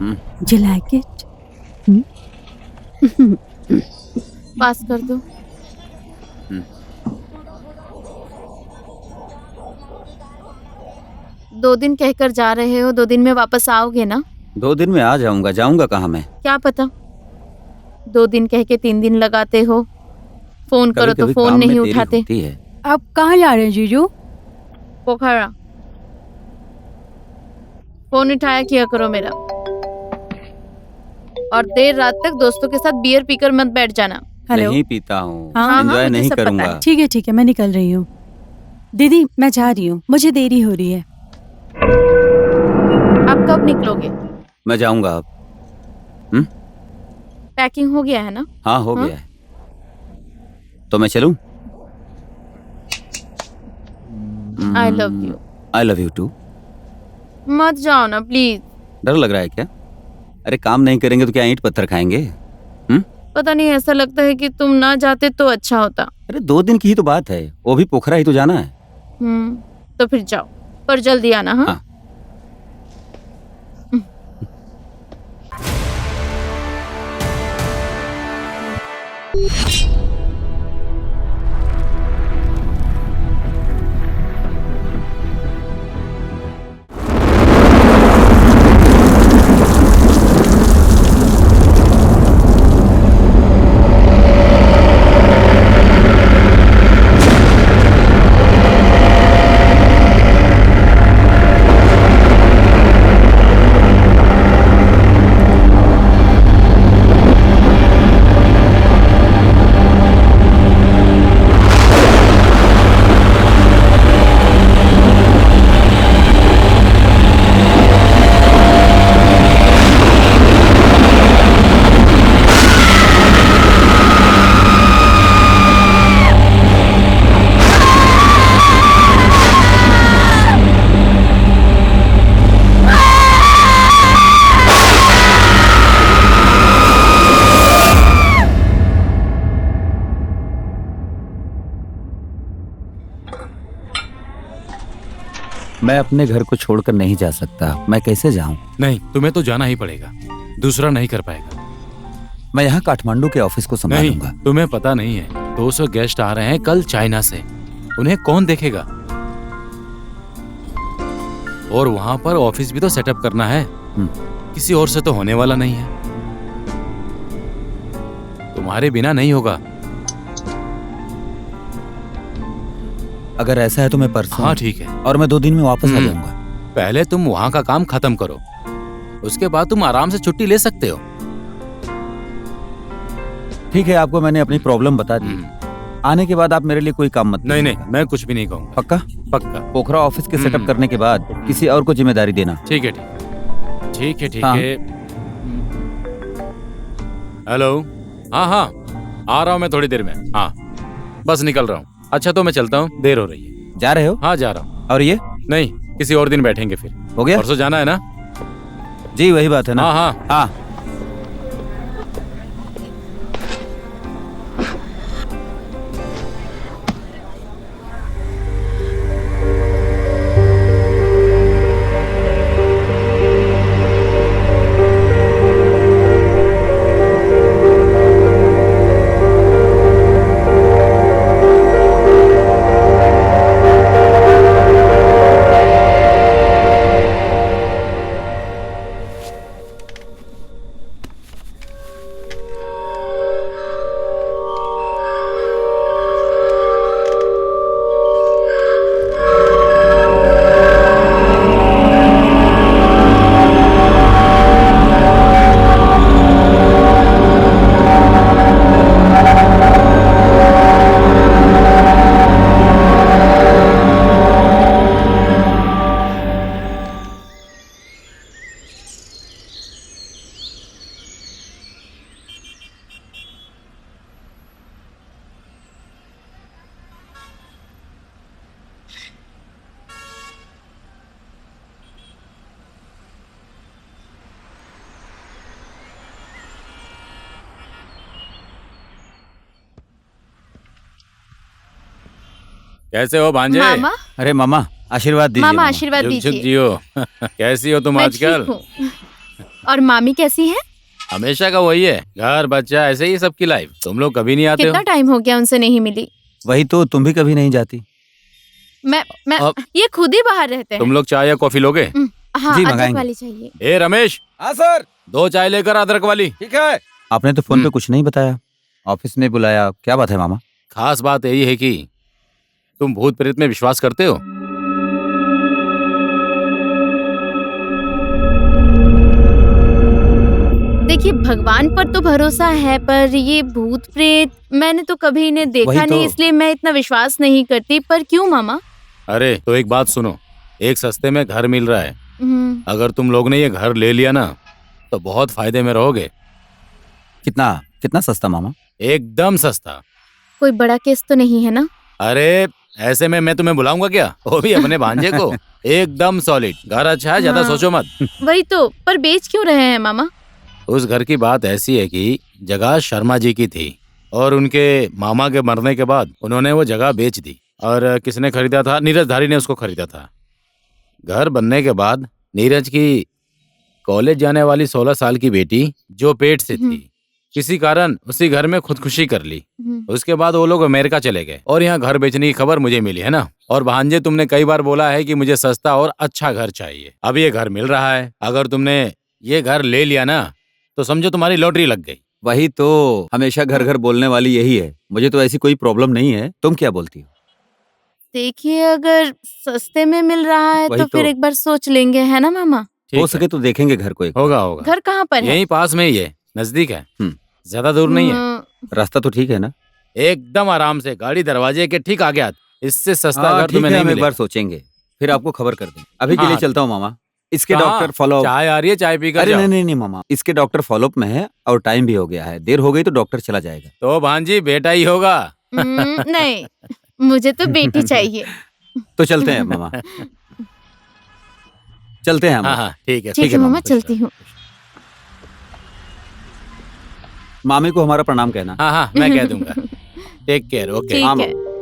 You like it? पास कर दो। दो दिन कहकर जा रहे हो, 2 दिन में वापस आओगे ना? 2 दिन में आ जाऊंगा। जाऊंगा कहाँ मैं? क्या पता, 2 दिन कह के 3 दिन लगाते हो। फोन करो तो कभी-कभी फोन काम में नहीं देरी उठाते। होती है। आप कहाँ जा रहे हैं जीजू? पोखरा। फोन उठाया किया करो मेरा। और देर रात तक दोस्तों के साथ बियर पीकर मत बैठ जाना। हेलो। नहीं पीता हूँ। हाँ, एंजॉय मुझे नहीं सब पता करूंगा। है। ठीक है, मैं निकल रही हूँ। दीदी मैं जा रही हूँ, मुझे देरी हो रही है। आप कब निकलोगे? मैं जाऊंगा अब। पैकिंग हो गया है ना? हाँ, हो हाँ? गया है। तो मैं चलूं? I love you. I love you too. मत जाओ ना प्लीज। डर लग रहा है क्या? अरे काम नहीं करेंगे तो क्या ईंट पत्थर खाएंगे? पता नहीं, ऐसा लगता है कि तुम ना जाते तो अच्छा होता। अरे 2 दिन की ही तो बात है, वो भी पोखरा ही तो जाना है। तो फिर जाओ, पर जल्दी आना। हाँ, हाँ। मैं अपने घर को छोड़कर नहीं जा सकता। मैं कैसे जाऊं? नहीं, तुम्हें तो जाना ही पड़ेगा, दूसरा नहीं कर पाएगा। मैं यहाँ काठमांडू के ऑफिस को नहीं, संभालूंगा। तुम्हें पता नहीं है, 200 गेस्ट आ रहे हैं कल चाइना से। उन्हें कौन देखेगा? और वहां पर ऑफिस भी तो सेटअप करना है। किसी और से तो होने वाला नहीं है। तुम्हारे बिना नहीं होगा। अगर ऐसा है तो मैं परसों। हाँ ठीक है। और मैं 2 दिन में वापस आ जाऊंगा। पहले तुम वहां का काम खत्म करो, उसके बाद तुम आराम से छुट्टी ले सकते हो। ठीक है, आपको मैंने अपनी प्रॉब्लम बता दी। आने के बाद आप मेरे लिए कोई काम मत नहीं नहीं, कीजिएगा। मैं कुछ भी नहीं कहूँगा। पक्का? पक्का। पोखरा ऑफिस के सेटअप करने के बाद किसी और को जिम्मेदारी देना। ठीक है ठीक है ठीक हाँ। है। हेलो। हाँ हाँ, आ रहा हूँ मैं थोड़ी देर में। हाँ, बस निकल रहा हूँ। अच्छा तो मैं चलता हूँ, देर हो रही है। जा रहे हो? हाँ जा रहा हूँ। और ये नहीं, किसी और दिन बैठेंगे फिर। हो गया? परसों जाना है ना? जी वही बात है ना। हाँ हाँ हाँ। कैसे हो भांजे? मामा, अरे मामा आशीर्वाद दीजिए। मामा आशीर्वाद जुग जुग दीजिए। जियो। कैसी हो तुम मैं आजकल? ठीक हूँ। और मामी कैसी है? हमेशा का वही है, घर बच्चा ऐसे ही सबकी लाइफ। तुम लोग कभी नहीं आते कितना हो। टाइम हो गया उनसे नहीं मिली। वही तो, तुम भी कभी नहीं जाती। मैं अब- ये खुद ही बाहर रहते हैं। तुम लोग चाय या कॉफी लोगे? हाँ, जी, अदरक मंगाएंगे। वाली चाहिए। ए रमेश, हाँ सर। 2 चाय लेकर अदरक वाली। ठीक है। आपने तो फोन पे कुछ नहीं बताया, ऑफिस में बुलाया, क्या बात है मामा? खास बात यही है कि तुम भूत प्रेत में विश्वास करते हो? देखिए, भगवान पर तो भरोसा है, पर ये भूत प्रेत मैंने तो कभी इन्हें देखा वही तो। नहीं, इसलिए मैं इतना विश्वास नहीं करती। पर क्यों मामा? अरे तो एक बात सुनो, एक सस्ते में घर मिल रहा है। अगर तुम लोग ने ये घर ले लिया ना तो बहुत फायदे में रहोगे। कितना कितना सस्ता मामा? एकदम सस्ता। कोई बड़ा केस तो नहीं है ना? अरे ऐसे में मैं तुम्हें बुलाऊंगा क्या, वो भी अपने भांजे को। एकदम सॉलिड घर, अच्छा है, ज्यादा हाँ। सोचो मत। वही तो, पर बेच क्यों रहे हैं मामा? उस घर की बात ऐसी है कि जगह शर्मा जी की थी और उनके मामा के मरने के बाद उन्होंने वो जगह बेच दी। और किसने खरीदा था? नीरज धारी ने उसको खरीदा था। घर बनने के बाद नीरज की कॉलेज जाने वाली 16 साल की बेटी जो पेट से थी, किसी कारण उसी घर में खुदकुशी कर ली। उसके बाद वो लोग अमेरिका चले गए और यहाँ घर बेचने की खबर मुझे मिली है ना। और भांजे, तुमने कई बार बोला है कि मुझे सस्ता और अच्छा घर चाहिए। अब ये घर मिल रहा है। अगर तुमने ये घर ले लिया ना तो समझो तुम्हारी लॉटरी लग गई। वही तो, हमेशा घर घर बोलने वाली यही है। मुझे तो ऐसी कोई प्रॉब्लम नहीं है, तुम क्या बोलती हो? देखिए, अगर सस्ते में मिल रहा है वही तो फिर तो। एक बार सोच लेंगे, है ना मामा? ठीक हो है। सके तो देखेंगे घर को एक। होगा होगा। घर कहाँ पर है? यहीं पास में ही है, नजदीक है, हम्म। ज्यादा दूर नहीं है। रास्ता तो ठीक है ना? एकदम आराम से, गाड़ी दरवाजे के ठीक आगे आती। इससे सस्ता हाँ, घर ठीक तुम्हें है, नहीं हम एक मिलेगा। बार सोचेंगे, फिर आपको खबर कर देंगे। अभी के लिए हाँ। चलता हूँ मामा। इसके कहाँ? Doctor follow. चाय आ रही है, चाय पीकर अरे जाओ। नहीं नहीं नहीं मामा, इसके डॉक्टर फॉलोअप में है और टाइम भी हो गया है। देर हो गई तो डॉक्टर चला जाएगा। तो भांजी बेटा ही होगा। नहीं, मुझे तो बेटी चाहिए। तो चलते हैं मामा, चलते हैं हम। हाँ हाँ ठीक है ठीक है मामा, खुश चलती रहो। हूँ। मामी को हमारा प्रणाम कहना। हाँ हाँ मैं कह दूंगा। Take care. ओके। ठीक हाँ, है।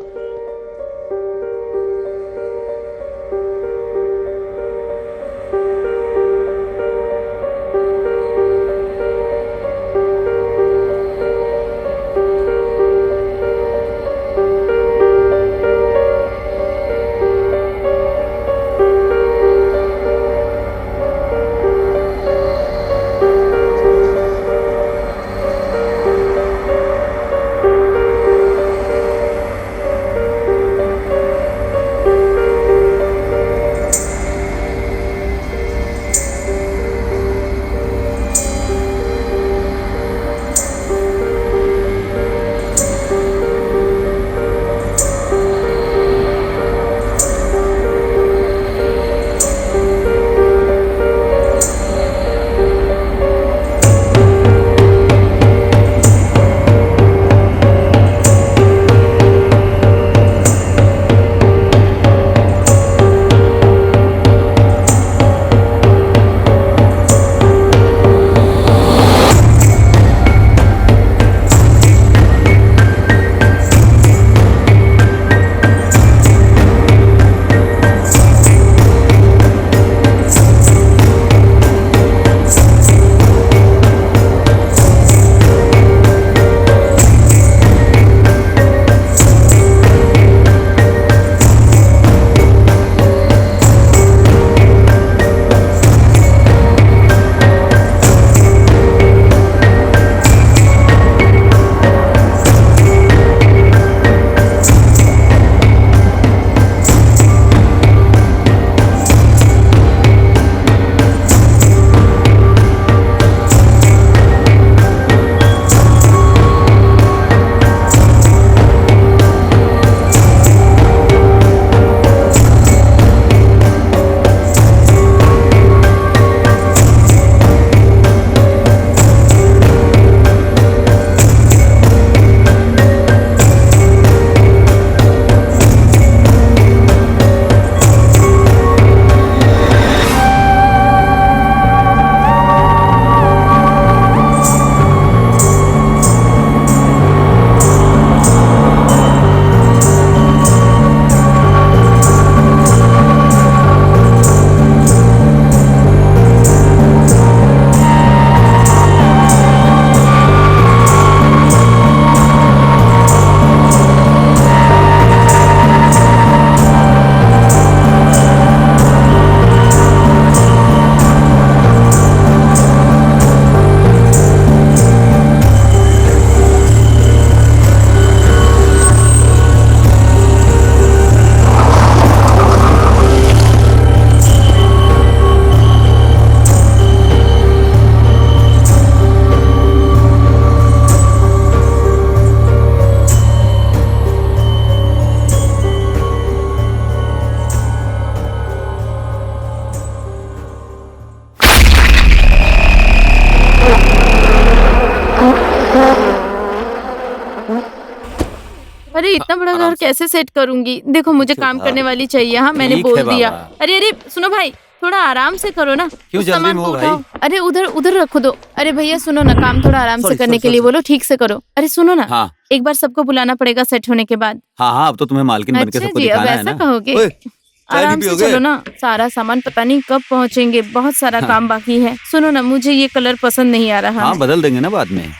इतना बड़ा आराम घर से। कैसे सेट करूंगी? देखो मुझे अच्छा, काम हाँ। करने वाली चाहिए। हाँ मैंने ठीक बोल है दिया। बाबा। अरे अरे सुनो भाई, थोड़ा आराम से करो ना। क्यों उस जल्दी सामान में को हो भाई? उठाओ। अरे उधर उधर रखो दो। अरे भैया सुनो ना, काम थोड़ा आराम से Sorry, करने sorry, के लिए sorry. बोलो, ठीक से करो। अरे सुनो ना, हाँ एक बार सबको बुलाना पड़ेगा सेट होने के बाद। हाँ, अब तो तुम्हें मालकिन बन के अच्छा सबको जी, अब दिखाना है ऐसा ना। कहोगे? ओए, चाय आराम भी से पियोगे? चलो ना, सारा सामान पता नहीं कब पहुंचेंगे, बहुत सारा काम बाकी है। सुनो ना, मुझे ये कलर पसंद नहीं आ रहा हाँ है। बदल देंगे ना बाद में। अरे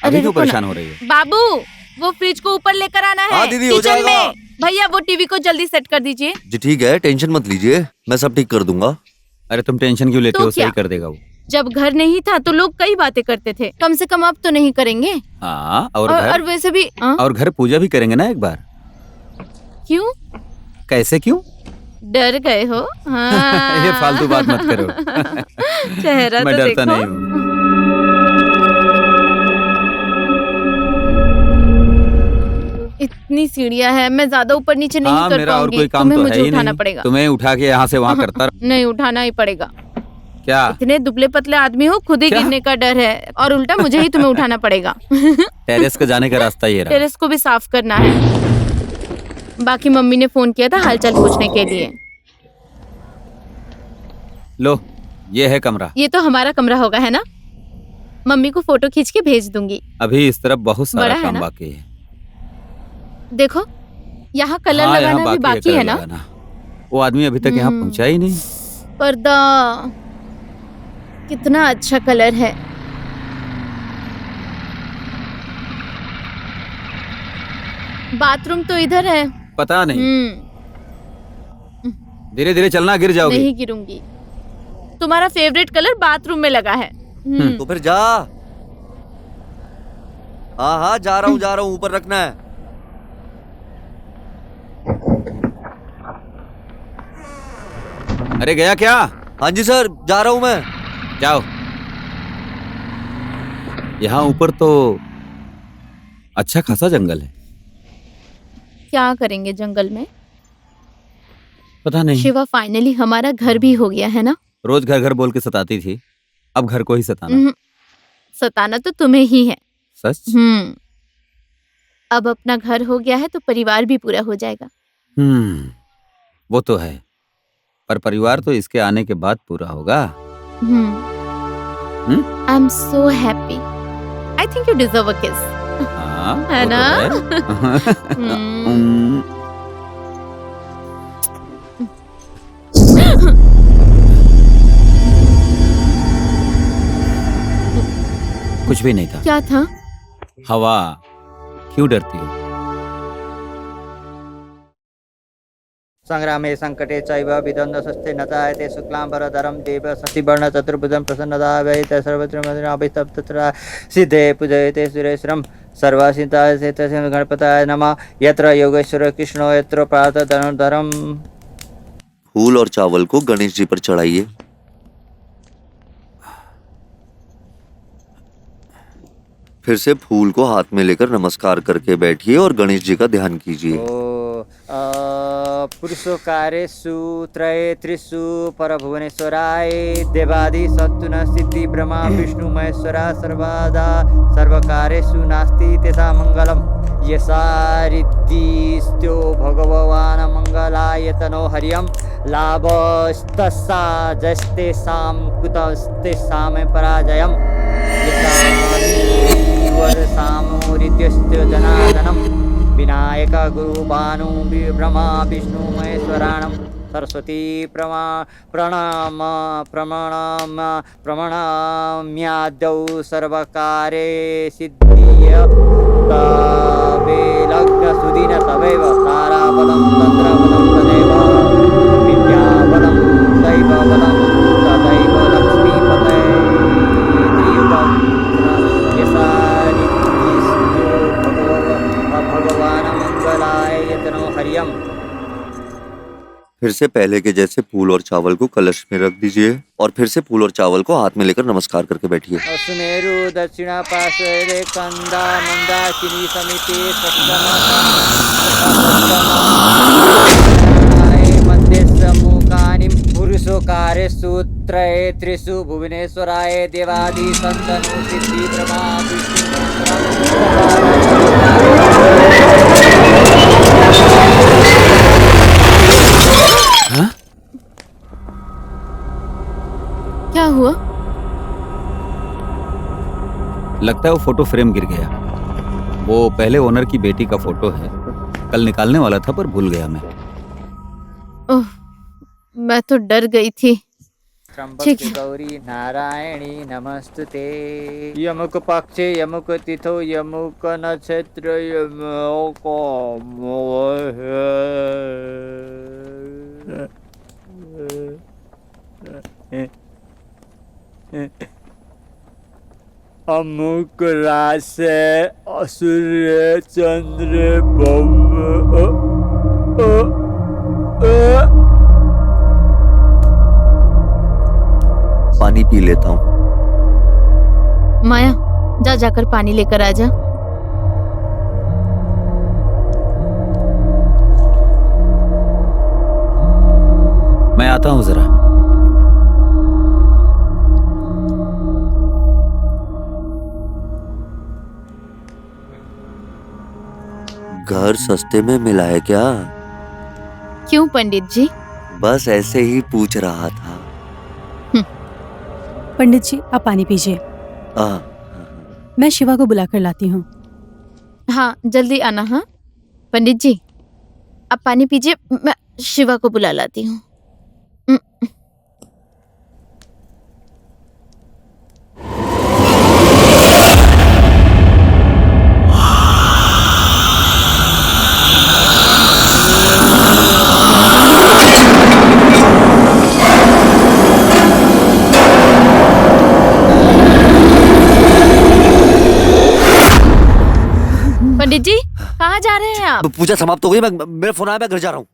अभी क्यों रुको ना। परेशान हो रही है? बाबू, वो फ्रिज को ऊपर लेकर आना है हाँ, दीदी, हो किचन जाएगा। में। भैया वो टीवी को जल्दी सेट कर दीजिए। जी ठीक है, टेंशन मत लीजिए, मैं सब ठीक कर दूंगा। अरे तुम टेंशन क्यों लेते तो हो? सही क्या? कर देगा वो। जब घर नहीं था तो लोग कई बातें करते थे, कम से कम अब तो नहीं करेंगे। हाँ और और घर वैसे भी और घर पूजा भी करेंगे ना एक बार। क्यों कैसे क्यों? डर गए हो? हाँ। ये फालतू बात मत करो। चेहरा मैं तो डरता देखो। नहीं हूँ। इतनी सीढ़ियां है, मैं ज्यादा ऊपर नीचे नहीं हाँ कर मेरा और पाऊंगी। कोई काम तुम्हें तो है मुझे ही उठाना नहीं। पड़ेगा। तुम्हें उठा के यहाँ से वहाँ करता रह- नहीं, उठाना ही पड़ेगा। क्या? इतने दुबले पतले आदमी हो, खुद ही क्या? गिरने का डर है और उल्टा मुझे ही तुम्हें उठाना पड़ेगा। टेरेस का जाने का रास्ता ये रहा। टेरेस को भी साफ करना है। बाकी मम्मी ने फोन किया था हालचाल पूछने के लिए। लो ये है कमरा। ये तो हमारा कमरा होगा, है ना? मम्मी को फोटो खींच के भेज दूंगी। अभी इस तरफ बहुत बड़ा सारा है काम ना? बाकी है। देखो यहाँ कलर हाँ, यहाँ लगाना भी बाकी कलर है ना? लगाना। वो आदमी अभी तक यहाँ पहुँचा ही नहीं। पर्दा कितना अच्छा कलर है। बाथरूम तो इधर है। पता नहीं, हम्म, धीरे धीरे चलना, गिर जाओगे। नहीं गिरूंगी। तुम्हारा फेवरेट कलर बाथरूम में लगा है। तो फिर जा। हाँ हाँ, जा रहा हूँ, ऊपर रखना है। अरे गया क्या? हाँ जी सर, जा रहा हूँ मैं। जाओ। यहाँ ऊपर तो अच्छा खासा जंगल है। क्या करेंगे जंगल में? पता नहीं, शिवा, फाइनली हमारा घर भी हो गया है ना? रोज घर घर बोल के सताती थी, अब घर को ही सताना। हम्म, सताना तो तुम्हें ही है। सच? अब अपना घर हो गया है तो परिवार भी पूरा हो जाएगा। वो तो है, पर परिवार तो इसके आने के बाद पूरा होगा। I am so happy. I think you deserve a किस। हाँ, है वो तो ना? है। हम्म। कुछ भी नहीं था। क्या था? हवा। क्यों डरती हो? संग्रामे संकटे चैव विद्वन्द्वस्ते न जायते शुक्लाम्बरधरं देव शशिवर्ण चतुर्भुजं प्रसन्नदाभयते सर्वत्र मधुराभिस्तब्धत्र सिद्धे पूजयते सुरेश्वरं सर्वसिद्धाय चेतस्य गणपताय नमः। यत्र योगेश्वर कृष्णो यत्र प्रातः फूल और चावल को गणेश जी पर चढ़ाइए। फिर से फूल को हाथ में लेकर नमस्कार करके बैठिए और गणेश जी का ध्यान कीजिए। पुरुषकारेषु त्रये त्रिषु परभुवनेश्वराय देवादि सत्तुन सिद्धि ब्रह्मा विष्णु महेश्वरा सर्वदा सर्वकारेषु नास्ति तेषां मङ्गलम्। यसारिद्धिस्त्यो भगवान् मङ्गलायतनो हरियं लाभस्तस्सा जस्तेषां कुतस्तेषां पराजयम्। वर्षामोरित्यस्य जनार्दनं विनायक गुरु भानु ब्रह्मा विष्णु महेश्वराणं सरस्वती प्रमाणाम्याद्यौ सर्वकारे सिद्धिय तवे लग्न सुदिन तवैव ताराबलं तन्द्रबलं तदैव विद्याबलं दैवबलं तदैव लक्ष्मीपते त्रियुगं भगवान मंगलाय यतनो हरियम। फिर से पहले के जैसे फूल और चावल को कलश में रख दीजिए और फिर से फूल और चावल को हाथ में लेकर नमस्कार करके बैठिए। सुमेरु दक्षिणा पार्श्वे कंदा मंदाकिनी समिति मध्य सम्मुखानि पुरुषोकारे सूत्रये त्रिषु भुवनेश्वराय देवादि संतनु सिद्धि ब्रह्मा विष्णु लगता है वो फोटो फ्रेम गिर गया। वो पहले ओनर की बेटी का फोटो है। कल निकालने वाला था पर भूल गया मैं। ओह, मैं तो डर गई थी। त्र्यंबके ठीक है। गौरी नारायणी नमस्तुते। यमुक पक्षे यमुक तिथो यमुक नक्षत्र यमुक अमुक राशि सूर्य चंद्र पानी पी लेता हूँ। माया, जा जाकर पानी लेकर आ जा। मैं आता हूँ जरा। घर सस्ते में मिला है क्या? क्यों पंडित जी? बस ऐसे ही पूछ रहा था। पंडित जी आप पानी पीजिए, आ, मैं शिवा को बुलाकर लाती हूँ। हाँ, जल्दी आना। हाँ पंडित जी, आप पानी पीजिए, मैं शिवा को बुला लाती हूँ। पंडित जी, कहाँ जा रहे हैं आप? पूजा समाप्त हो गई। मेरा फोन आया, मैं घर जा रहा हूँ।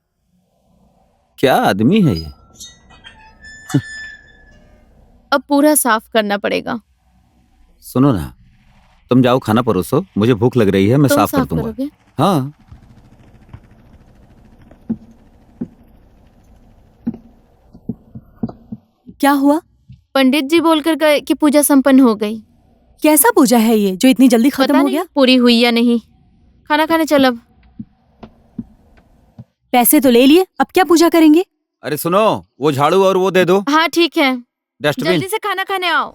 क्या आदमी है ये? अब पूरा साफ करना पड़ेगा। सुनो ना, तुम जाओ खाना परोसो, मुझे भूख लग रही है, मैं तुम साफ कर साफ दूंगा। करोगे? हाँ। क्या हुआ? पंडित जी बोलकर गए कि पूजा संपन्न हो गई। कैसा पूजा है ये जो इतनी जल्दी खत्म पता हो नहीं गया? पूरी हुई या नहीं। खाना खाने चल अब। पैसे तो ले लिए, अब क्या पूजा करेंगे? अरे सुनो, वो झाड़ू और वो दे दो, हाँ ठीक है, डस्टबिन। जल्दी से खाना खाने आओ।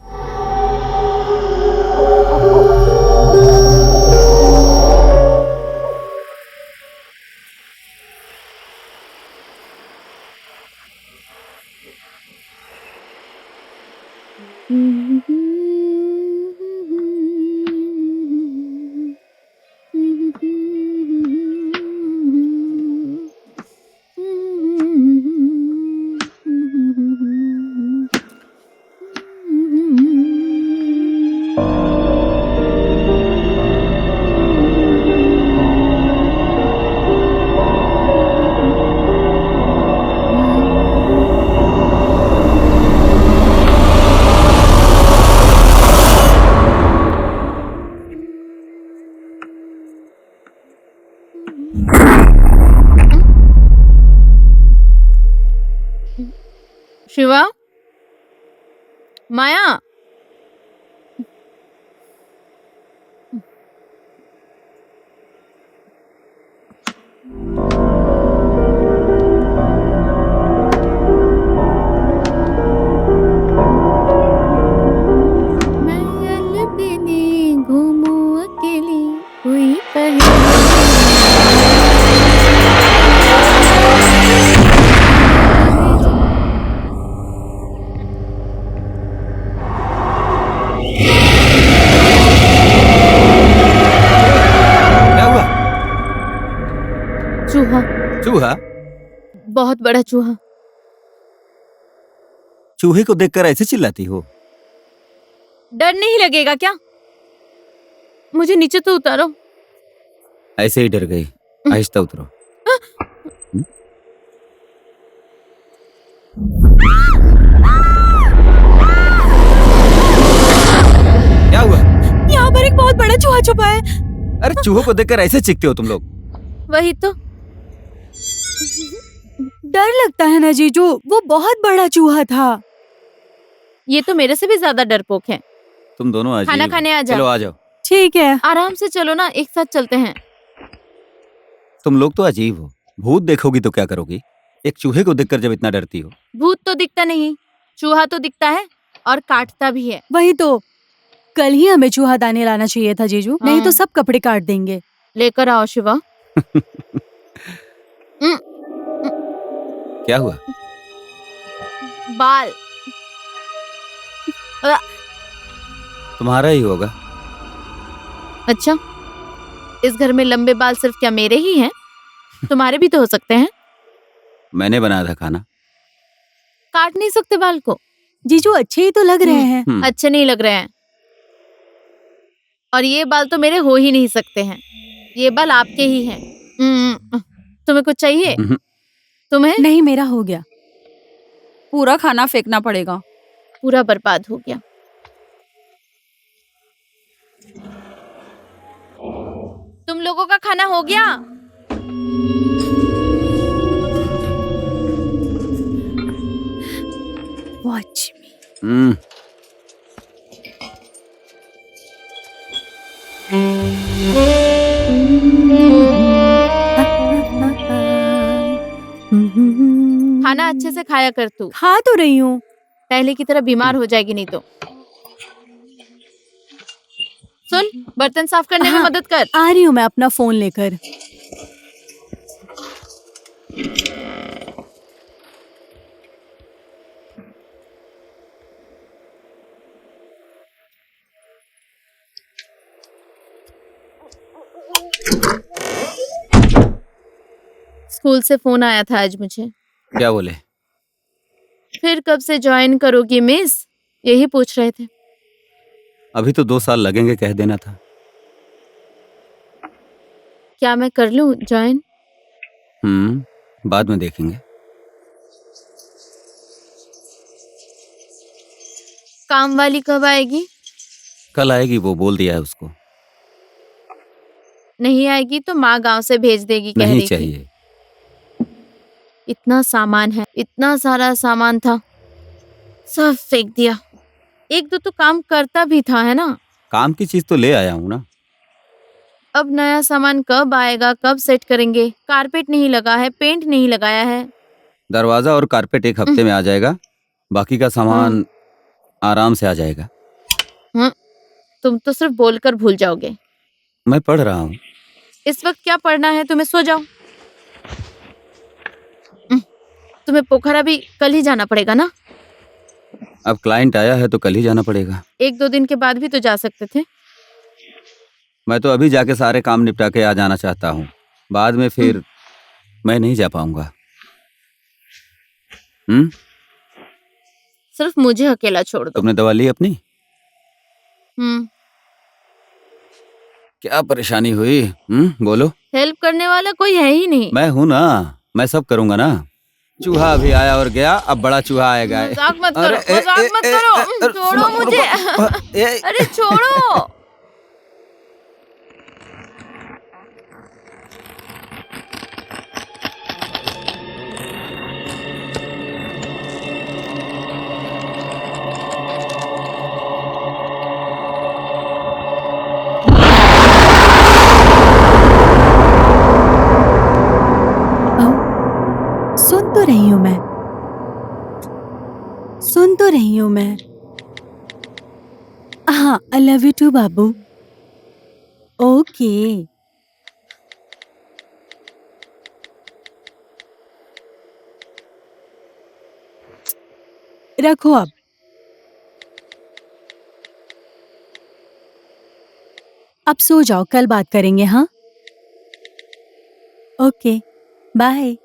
शिवा, माया, मैं अलबेली घूमूं अकेली, कोई क्या हुआ? चूहा, चूहा? बहुत बड़ा चूहा। चूहे को देखकर ऐसे चिल्लाती हो? डर नहीं लगेगा क्या? मुझे नीचे तो उतारो। ऐसे ही डर गई। आहिस्ता उतरो। क्या हुआ? यहाँ पर एक बहुत बड़ा चूहा छुपा है। अरे चूहों को देखकर ऐसे चीखते हो तुम लोग? वही तो। डर लगता है ना जीजू, वो बहुत बड़ा चूहा था। ये तो मेरे से भी ज्यादा डरपोक है। तुम दोनों अजीब खाना हो। खाने आ जाओ। चलो आ जाओ। ठीक है। आराम से चलो ना, एक साथ चलते हैं। तुम लोग तो अजीब हो। भूत देखोगी तो क्या करोगी? एक चूहे को देखकर जब इतना डरती हो। भूत तो दिखता नहीं, चूहा तो दिखता है और काटता भी है। वही तो, कल ही हमें चूहा दाने लाना चाहिए था जीजू, नहीं तो हाँ। सब कपड़े काट देंगे। लेकर आओ शिवा। हम्म, क्या हुआ? बाल। अ, तुम्हारा ही होगा। अच्छा, इस घर में लंबे बाल सिर्फ क्या मेरे ही हैं? तुम्हारे भी तो हो सकते हैं। मैंने बनाया था खाना। काट नहीं सकते बाल को? जीजू अच्छे ही तो लग रहे हैं। अच्छे नहीं लग रहे हैं। और ये बाल तो मेरे हो ही नहीं सकते हैं। ये बाल आपके ही हैं। तुम्हें कुछ चाहिए? हम्म। तुम्हें? नहीं, मेरा हो गया। पूरा खाना फेंकना पड़ेगा। पूरा बर्बाद हो गया। तुम लोगों का खाना हो गया? Watch me. हम्म। खाना अच्छे से खाया कर तू। खा तो रही हूँ। पहले की तरह बीमार हो जाएगी नहीं तो। सुन, बर्तन साफ करने में हाँ। मदद कर। आ रही हूँ मैं अपना फोन लेकर। स्कूल से फोन आया था आज मुझे। क्या बोले? फिर कब से ज्वाइन करोगी मिस, यही पूछ रहे थे। अभी तो 2 साल लगेंगे, कह देना था। क्या मैं कर लूं ज्वाइन? बाद में देखेंगे। काम वाली कब आएगी? कल आएगी, वो बोल दिया है उसको। नहीं आएगी तो माँ गांव से भेज देगी कह नहीं रही थी। चाहिए। इतना सामान है, इतना सारा सामान था, सब फेंक दिया। एक दो तो काम करता भी था, है ना? काम की चीज तो ले आया हूँ ना। अब नया सामान कब आएगा, कब सेट करेंगे? कारपेट नहीं लगा है, पेंट नहीं लगाया है। दरवाजा और कारपेट 1 हफ्ते में आ जाएगा, बाकी का सामान आराम से आ जाएगा। तुम तो सिर्फ बोलकर भूल जाओगे। मैं पढ़ रहा हूँ। इस वक्त क्या पढ़ना है तुम्हें? सो जाओ। तुम्हें पोखरा भी कल ही जाना पड़ेगा ना? अब क्लाइंट आया है तो कल ही जाना पड़ेगा। 1-2 दिन के बाद भी तो जा सकते थे। मैं तो अभी जाके सारे काम निपटा के आ जाना चाहता हूँ, बाद में फिर मैं नहीं जा पाऊंगा। सिर्फ मुझे अकेला छोड़ दो। तुमने दवा ली अपनी? क्या परेशानी हुई? बोलो। हेल्प करने वाला कोई है ही नहीं। मैं हूं ना, मैं सब करूंगा ना। चूहा अभी आया और गया, अब बड़ा चूहा आएगा। मजाक मत करो, मजाक मत करो। छोड़ो मुझे। अरे छोड़ो। सुन तो रही हूँ मैं, सुन तो रही हूँ मैं। हाँ, आई लव यू टू बाबू। ओके। रखो अब। अब सो जाओ, कल बात करेंगे। हाँ, ओके, बाय।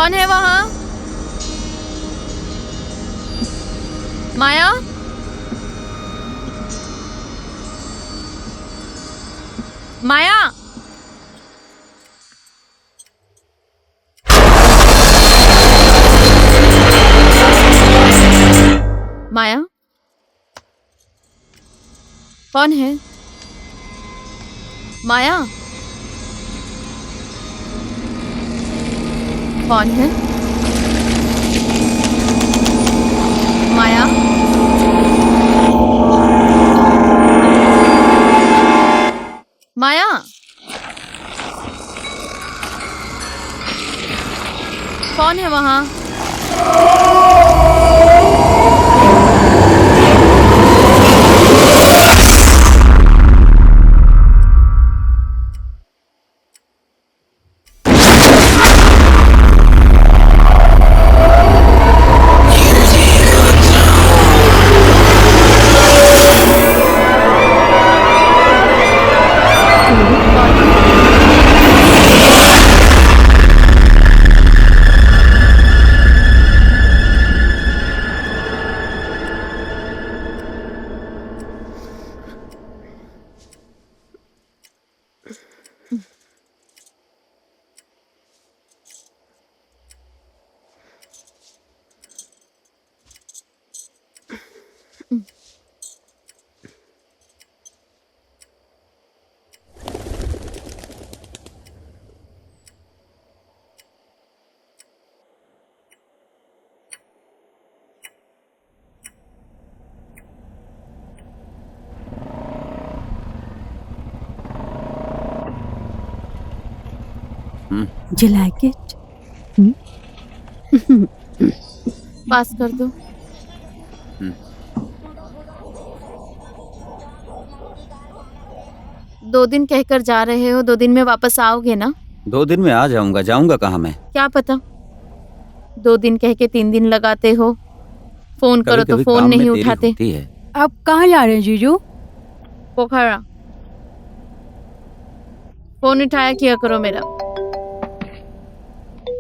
कौन है वहाँ? माया? माया? माया? कौन है? माया? कौन है? माया? माया? कौन है वहाँ? You like it? पास कर दो। दो दिन कहकर जा रहे हो, 2 दिन में वापस आओगे ना? 2 दिन में आ जाऊंगा। जाऊंगा कहाँ मैं? क्या पता, 2 दिन कह के 3 दिन लगाते हो। फोन करो तो कभी-कभी फोन काम में नहीं देरी उठाते। होती है। आप कहाँ जा रहे हैं जीजू? पोखरा। फोन उठाया किया करो मेरा।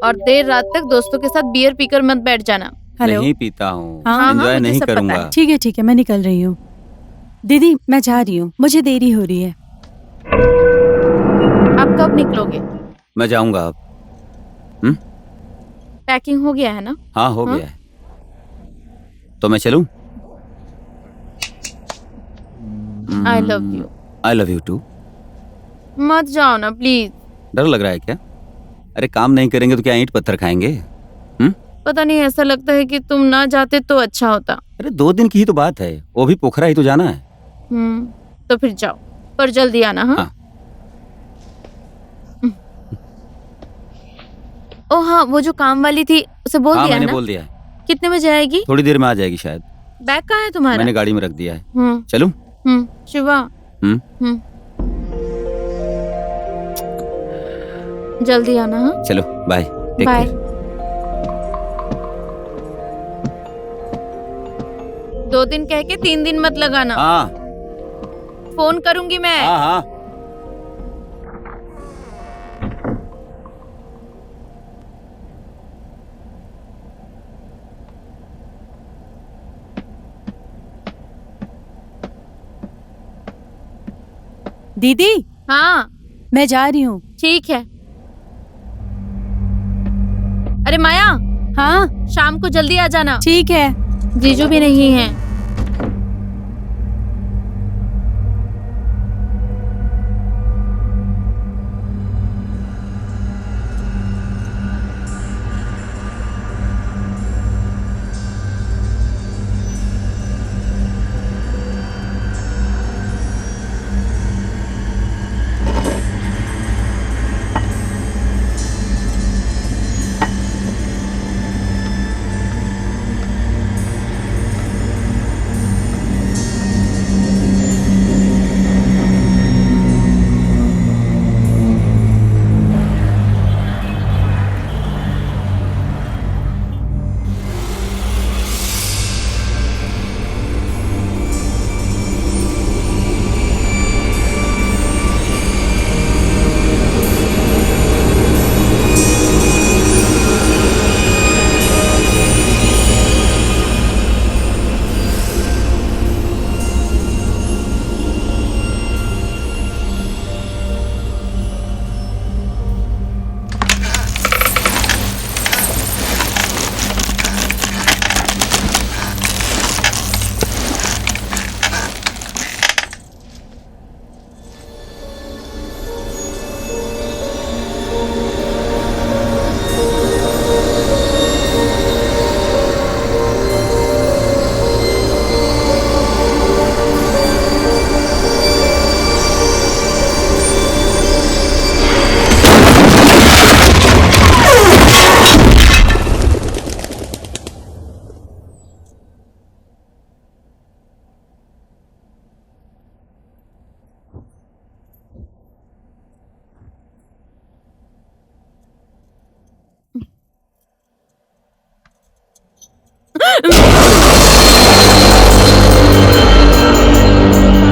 और देर रात तक दोस्तों के साथ बियर पीकर मत बैठ जाना। हेलो। नहीं पीता हूँ। हाँ, एंजॉय मुझे नहीं सब पता करूंगा। है। ठीक है मैं निकल रही हूँ। दीदी मैं जा रही हूँ, मुझे देरी हो रही है। आप कब निकलोगे? मैं जाऊंगा अब। पैकिंग हो गया है ना? हाँ, हो हाँ? गया है। तो मैं चलूं? I love you. I love you too. मत जाओ ना प्लीज। डर लग रहा है क्या? अरे काम नहीं करेंगे तो क्या ईंट पत्थर खाएंगे? पता नहीं, ऐसा लगता है कि तुम ना जाते तो अच्छा होता। अरे 2 दिन की ही तो बात है, वो भी पोखरा ही तो जाना है। तो फिर जाओ, पर जल्दी आना। हाँ, हाँ। ओ हाँ, वो जो काम वाली थी उसे बोल हाँ, दिया है मैंने ना? बोल दिया है। कितने बजे आएगी? थोड़ी देर में आ जाएगी शायद। बैग कहाँ है तुम्हारा? मैंने गाड़ी में रख दिया है। हम्म चलूं? शिवा। हम्म जल्दी आना। हाँ, चलो बाय। Take bye. केयर। 2 दिन कह के 3 दिन मत लगाना। हाँ फोन करूंगी मैं। हाँ हाँ। दीदी हाँ, मैं जा रही हूँ। ठीक है। अरे माया, हाँ शाम को जल्दी आ जाना। ठीक है। जीजू भी नहीं है।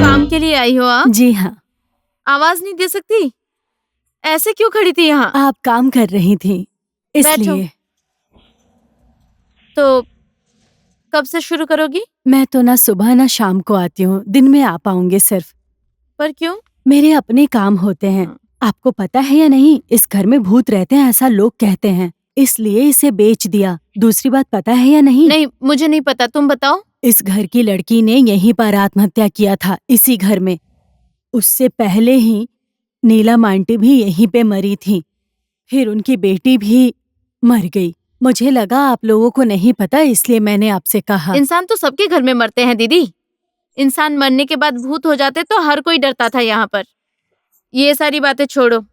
काम के लिए आई हो आप? जी हाँ। आवाज नहीं दे सकती? ऐसे क्यों खड़ी थी यहाँ? आप काम कर रही थी इसलिए। तो कब से शुरू करोगी? मैं तो ना सुबह ना शाम को आती हूँ, दिन में आ पाऊंगी सिर्फ। पर क्यों? मेरे अपने काम होते हैं। आपको पता है या नहीं, इस घर में भूत रहते हैं ऐसा लोग कहते हैं, इसलिए इसे बेच दिया। दूसरी बात पता है या नहीं? नहीं, मुझे नहीं पता, तुम बताओ। इस घर की लड़की ने यहीं पर आत्महत्या किया था, इसी घर में। उससे पहले ही नीलम आंटी भी यहीं पे मरी थी, फिर उनकी बेटी भी मर गई। मुझे लगा आप लोगों को नहीं पता, इसलिए मैंने आपसे कहा। इंसान तो सबके घर में मरते हैं दीदी। इंसान मरने के बाद भूत हो जाते तो हर कोई डरता था यहाँ पर। ये सारी बातें छोड़ो,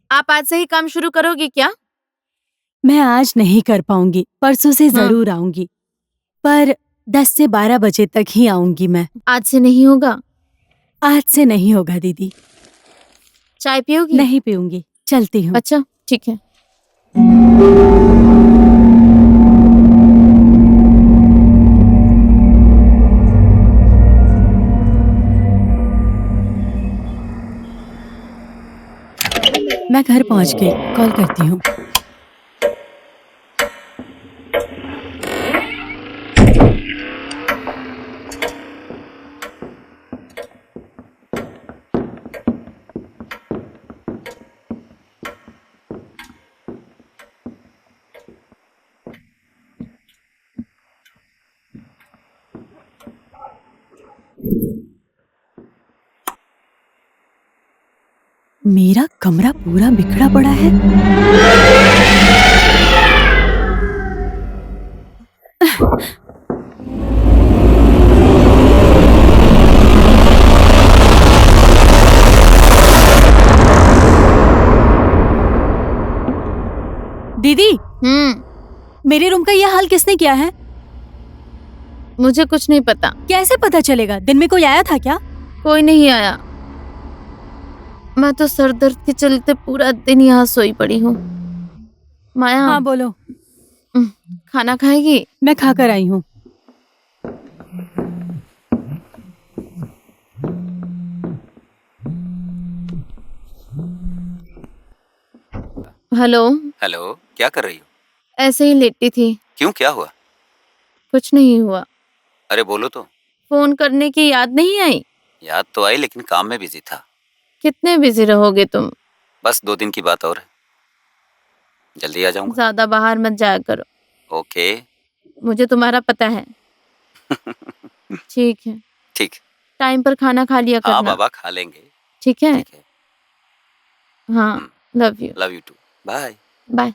आप आज से ही काम शुरू करोगी क्या? मैं आज नहीं कर पाऊंगी, परसों से जरूर आऊंगी, पर 10 से 12 बजे तक ही आऊंगी मैं। आज से नहीं होगा? आज से नहीं होगा दीदी। चाय पियोगी? नहीं पीऊंगी, चलती हूँ। अच्छा ठीक है। मैं घर पहुँच गई, कॉल करती हूँ। मेरा कमरा पूरा बिखरा पड़ा है। दीदी, मेरे रूम का यह हाल किसने किया है? मुझे कुछ नहीं पता। कैसे पता चलेगा? दिन में कोई आया था क्या? कोई नहीं आया। मैं तो सर दर्द के चलते पूरा दिन यहाँ सोई पड़ी हूँ। माया। हाँ बोलो। खाना खाएगी? मैं खाकर आई हूँ। हेलो। हेलो, क्या कर रही हो? ऐसे ही लेटी थी। क्यों, क्या हुआ? कुछ नहीं हुआ। अरे बोलो तो। फोन करने की याद नहीं आई? याद तो आई, लेकिन काम में बिजी था। कितने बिजी रहोगे तुम? बस 2 दिन की बात और है, जल्दी आ जाऊंगा। ज्यादा बाहर मत जाया करो। ओके। मुझे तुम्हारा पता है। ठीक है। ठीक। टाइम पर खाना खा लिया करना। हाँ बाबा, खा लेंगे। ठीक है। ठीक है। हाँ, love you. Love you too. Bye. Bye.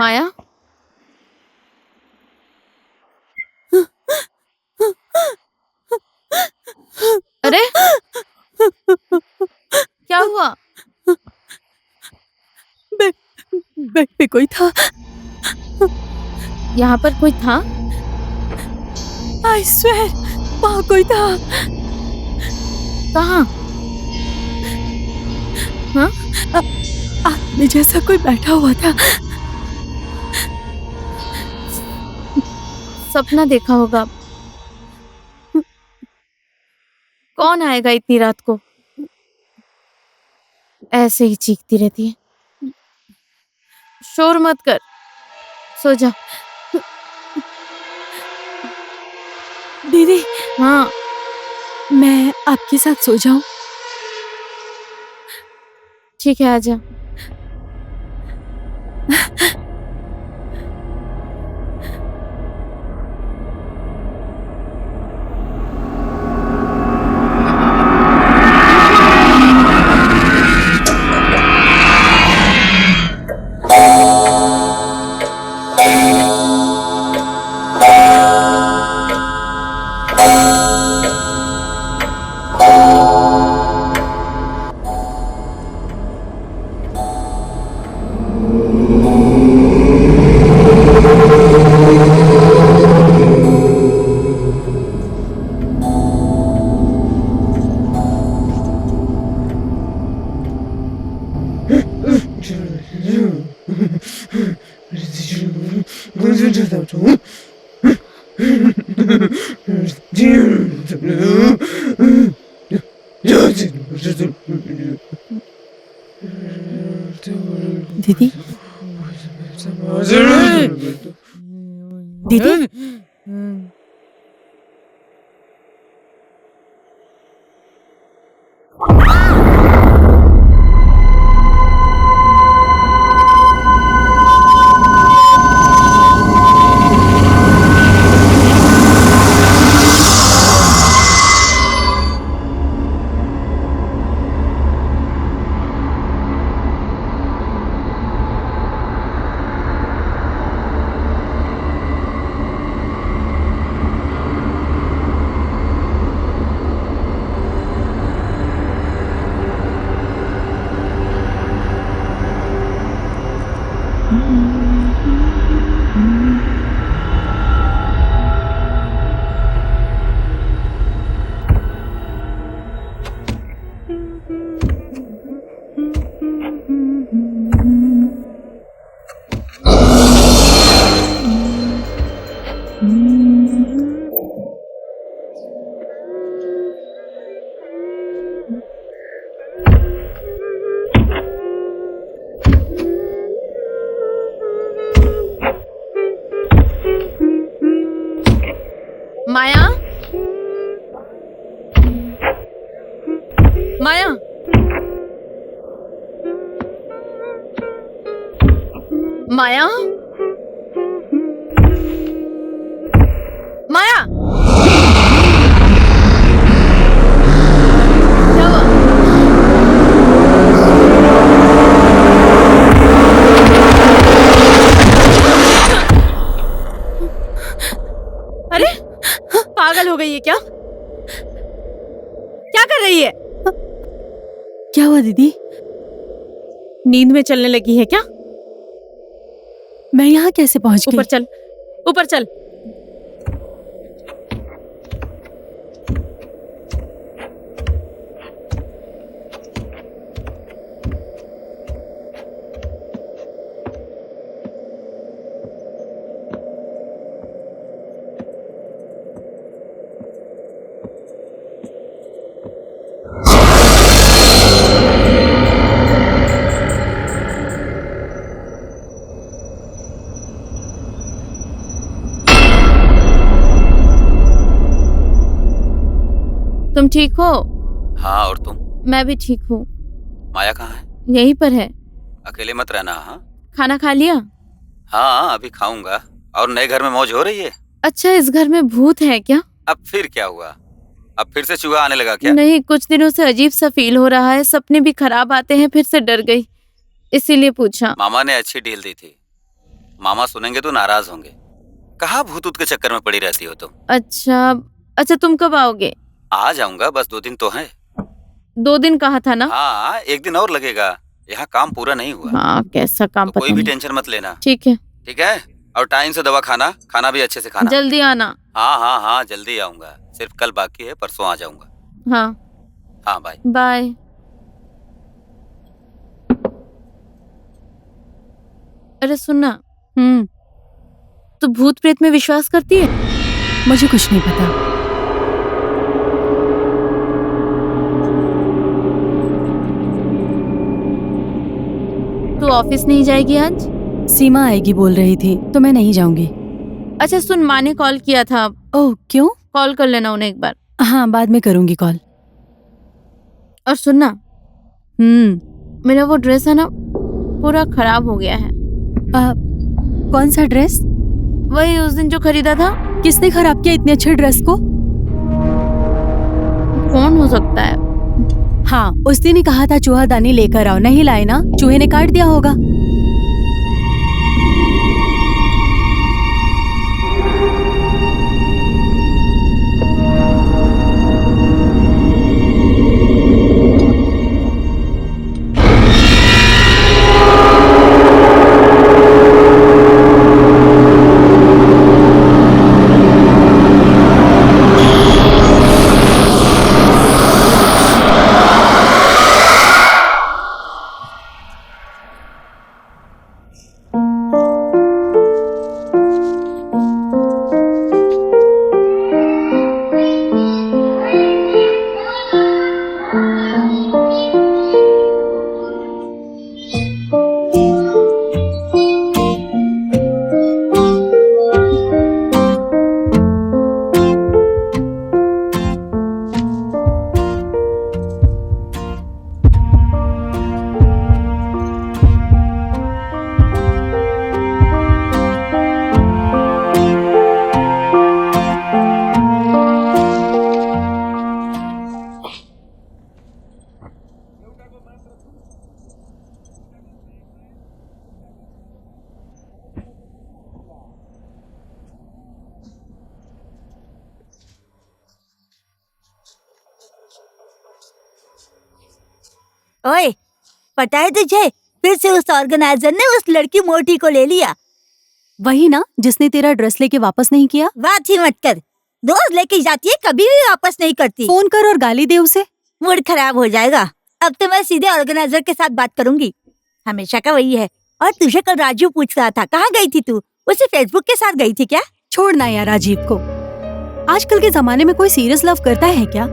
Maya, अरे क्या हुआ? बेड पे कोई था। यहाँ पर कोई था? आई स्वेर वहाँ कोई था। कहाँ? हाँ? आदमी जैसा कोई बैठा हुआ था। सपना देखा होगा। कौन आएगा इतनी रात को? ऐसे ही चीखती रहती है। शोर मत कर, सो जा। दीदी हाँ, मैं आपके साथ सो जाऊं? ठीक है, आजा। दीदी दीदी माया, माया, माया, माया, क्या हुआ? अरे पागल हो गई है क्या? क्या कर रही है? क्या हुआ दीदी? नींद में चलने लगी है क्या? मैं यहाँ कैसे पहुँच गई? ऊपर चल, ऊपर चल। तुम ठीक हो? हाँ, और तुम? मैं भी ठीक हूँ। माया कहाँ है? यहीं पर है। अकेले मत रहना। हाँ खाना खा लिया? हाँ, अभी खाऊंगा। और नए घर में मौज हो रही है? अच्छा, इस घर में भूत है क्या? अब फिर क्या हुआ? अब फिर से चूहा आने लगा क्या? नहीं, कुछ दिनों से अजीब सा फील हो रहा है। सपने भी खराब आते हैं, फिर से डर गई, इसीलिए पूछा। मामा ने अच्छी डील दी थी। मामा सुनेंगे तो नाराज होंगे। कहाँ भूत के चक्कर में पड़ी रहती हो तुम? अच्छा अच्छा, तुम कब आओगे? आ जाऊंगा, बस 2 दिन तो है। 2 दिन कहा था ना? हाँ, 1 दिन और लगेगा, यहाँ काम पूरा नहीं हुआ। हाँ, कैसा काम तो पता कोई भी नहीं। टेंशन मत लेना। ठीक है। ठीक है, और टाइम से दवा खाना, खाना भी अच्छे से खाना। जल्दी आना। हाँ हाँ हाँ, जल्दी आऊंगा, सिर्फ कल बाकी है, परसों आ जाऊंगा। हाँ हाँ, बाय। बाय। अरे सुनना, तू भूत प्रेत में विश्वास करती है? मुझे कुछ नहीं पता। तू ऑफिस नहीं जाएगी आज? सीमा आएगी बोल रही थी, तो मैं नहीं जाऊंगी। अच्छा सुन, माँ ने कॉल किया था। ओह, क्यों? कॉल कर लेना उन्हें एक बार। हाँ, बाद में करूंगी कॉल। और सुनना, मेरा वो ड्रेस है ना, पूरा खराब हो गया है। कौन सा ड्रेस? वही उस दिन जो खरीदा था। किसने खराब किया इतने अच्छे ड्रेस को? कौन हो सकता है? हाँ, उस दिन ही कहा था चूहादानी लेकर आओ, नहीं लाए ना? चूहे ने काट दिया होगा। ओए, पता है तुझे, फिर से उस ऑर्गेनाइजर ने उस लड़की मोटी को ले लिया। वही ना जिसने तेरा ड्रेस लेके वापस नहीं किया? बात ही मत कर, रोज लेके जाती है, कभी भी वापस नहीं करती। फोन कर और गाली दे उसे। मूड खराब हो जाएगा। अब तो मैं सीधे ऑर्गेनाइजर के साथ बात करूंगी, हमेशा का वही है। और तुझे कल राजू पूछ रहा था, कहाँ गई थी तू? उसे फेसबुक के साथ गई थी क्या? छोड़ना यार राजीव को, आजकल के जमाने में कोई सीरियस लव करता है क्या?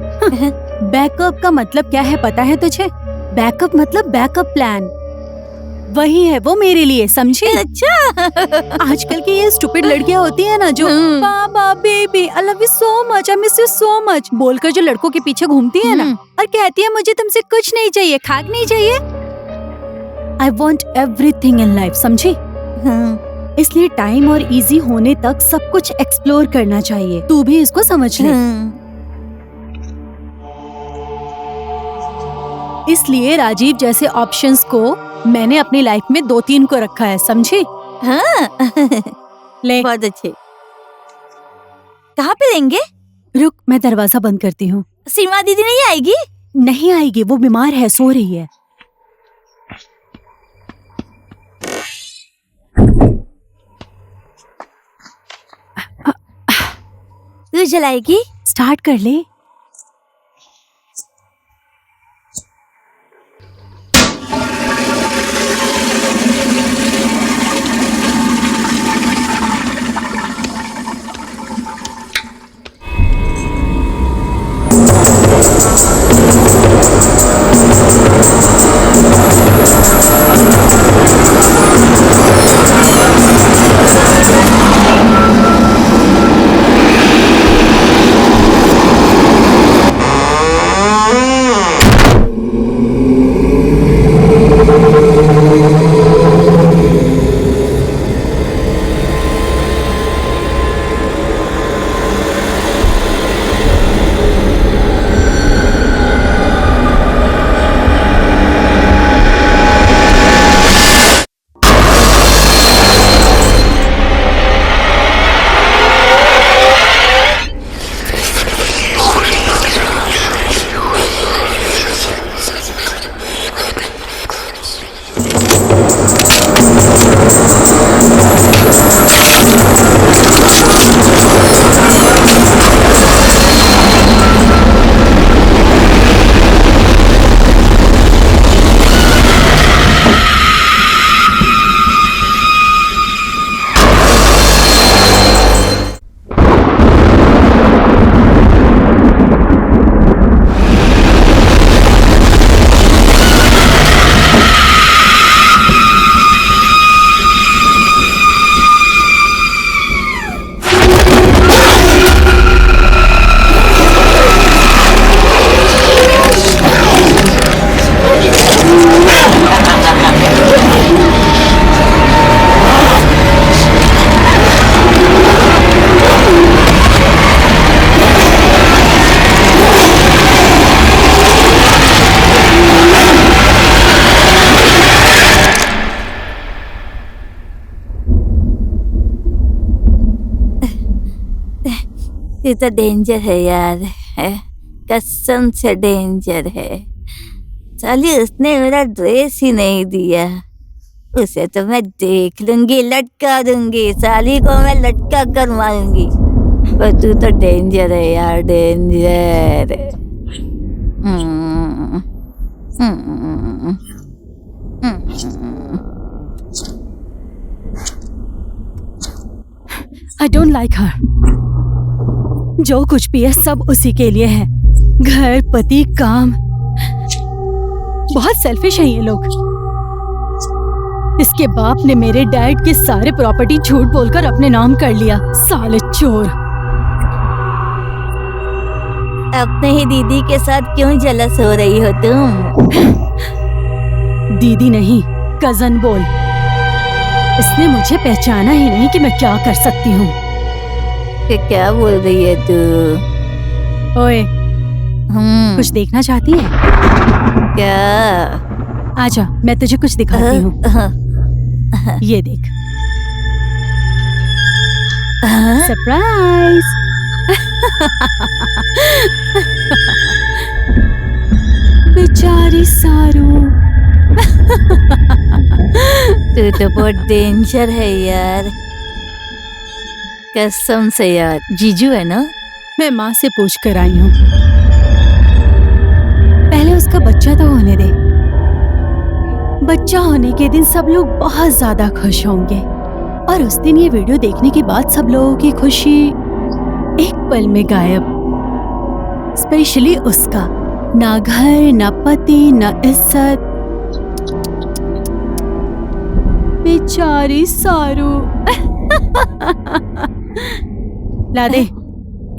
बैकअप का मतलब क्या है पता है तुझे? बैकअप मतलब बैकअप प्लान, वही है वो मेरे लिए, समझी? अच्छा। आजकल की ये स्टूपिड लड़कियां होती है ना जो बाबा baby I love you so much, I miss you so much बोलकर जो लड़कों के पीछे घूमती है ना और कहती है मुझे तुमसे कुछ नहीं चाहिए, खाक नहीं चाहिए। I want everything in life, समझी? इसलिए टाइम और इजी होने तक सब कुछ एक्सप्लोर करना चाहिए। तू भी इसको समझ ले। इसलिए राजीव जैसे ऑप्शंस को मैंने अपनी लाइफ में 2-3 को रखा है, समझी? हाँ। ले बहुत अच्छे। कहाँ पे लेंगे? रुक, मैं दरवाजा बंद करती हूँ। सीमा दीदी नहीं आएगी? नहीं आएगी, वो बीमार है, सो रही है। तू जलाएगी? स्टार्ट कर ले। तू तो डेंजर है यार, है कसम से डेंजर है। साली उसने मेरा ड्रेस ही नहीं दिया, उसे तो मैं देख लूंगी, लटका दूंगी, साली को मैं लटका कर मारूंगी। पर तू तो डेंजर है यार, डेंजर। आई डोंट लाइक हर। जो कुछ भी है सब उसी के लिए है, घर, पति, काम। बहुत सेल्फिश हैं ये लोग। इसके बाप ने मेरे डैड के सारे प्रॉपर्टी झूठ बोलकर अपने नाम कर लिया, साले चोर। अपने ही दीदी के साथ क्यों जलस हो रही हो तुम? दीदी नहीं, कजन बोल। इसने मुझे पहचाना ही नहीं कि मैं क्या कर सकती हूँ। क्या बोल रही है तू? ओए, कुछ देखना चाहती है क्या? आजा, मैं तुझे कुछ दिखाती हूँ। ये देख, सरप्राइज। बेचारी सारू। तू तो बहुत डेंजर है यार, कसम से यार। जीजू है ना? मैं माँ से पूछ कर आई हूँ। पहले उसका बच्चा तो होने दे। बच्चा होने के दिन सब लोग बहुत ज्यादा खुश होंगे, और उस दिन ये वीडियो देखने के बाद सब लोगों की खुशी एक पल में गायब। स्पेशली उसका, ना घर, ना पति, ना इज्जत। बेचारी सारू। ला दे।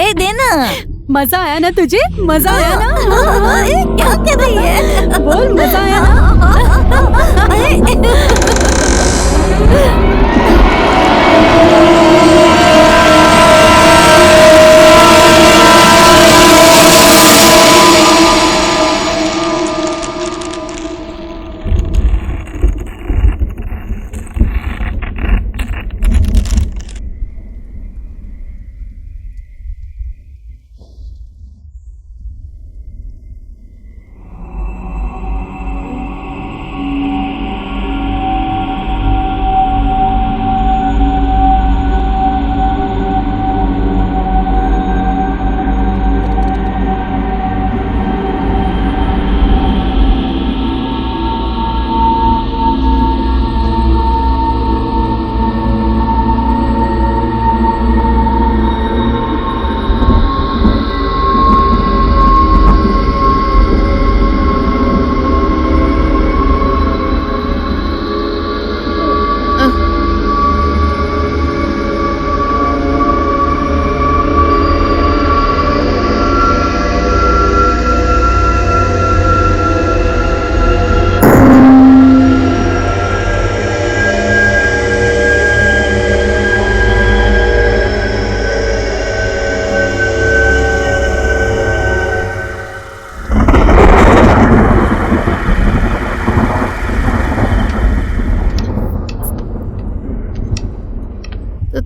ए देना। मजा आया ना तुझे? मजा आया ना? ए, क्या कर रही है? बोल, मजा आया ना?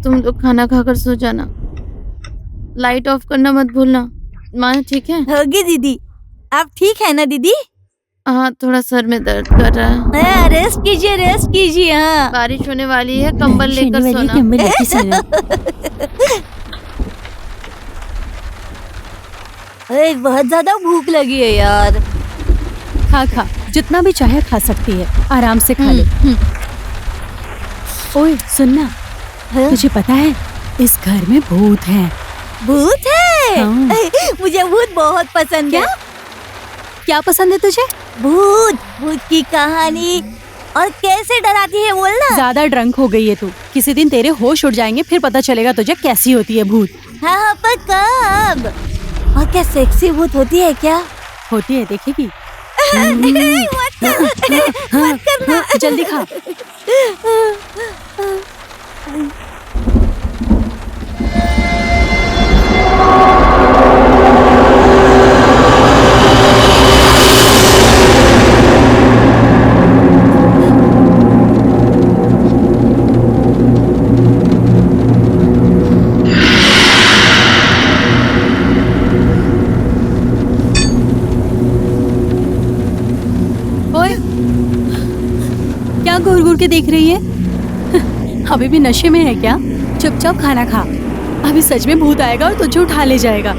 तुम लोग खाना खाकर सो जाना, लाइट ऑफ करना मत भूलना। माँ ठीक है? होगी दीदी। आप ठीक है ना दीदी? हाँ, थोड़ा सर में दर्द कर रहा है। रेस्ट कीजिए, रेस्ट कीजिए। हाँ, बारिश होने वाली है, कंबल लेकर सोना। कंबल लेके सोना। अरे बहुत ज्यादा भूख लगी है यार। खा खा, जितना भी चाहे खा सकती है, आराम से खा ले। ओए सुनना, तुझे पता है इस घर में भूत है। भूत है? हाँ। मुझे भूत बहुत पसंद है। क्या पसंद है तुझे? भूत, भूत की कहानी। और कैसे डराती है बोलना। ज्यादा ड्रंक हो गई है तू, किसी दिन तेरे होश उड़ जाएंगे, फिर पता चलेगा तुझे कैसी होती है भूत। हाँ, पर कब? और क्या सेक्सी भूत होती है क्या? होती है, देखेगी। मत करना। जल्दी खा। छोड़ के देख रही है? अभी भी नशे में है क्या? चुपचाप खाना खा, अभी सच में भूत आएगा और तुझे उठा ले जाएगा।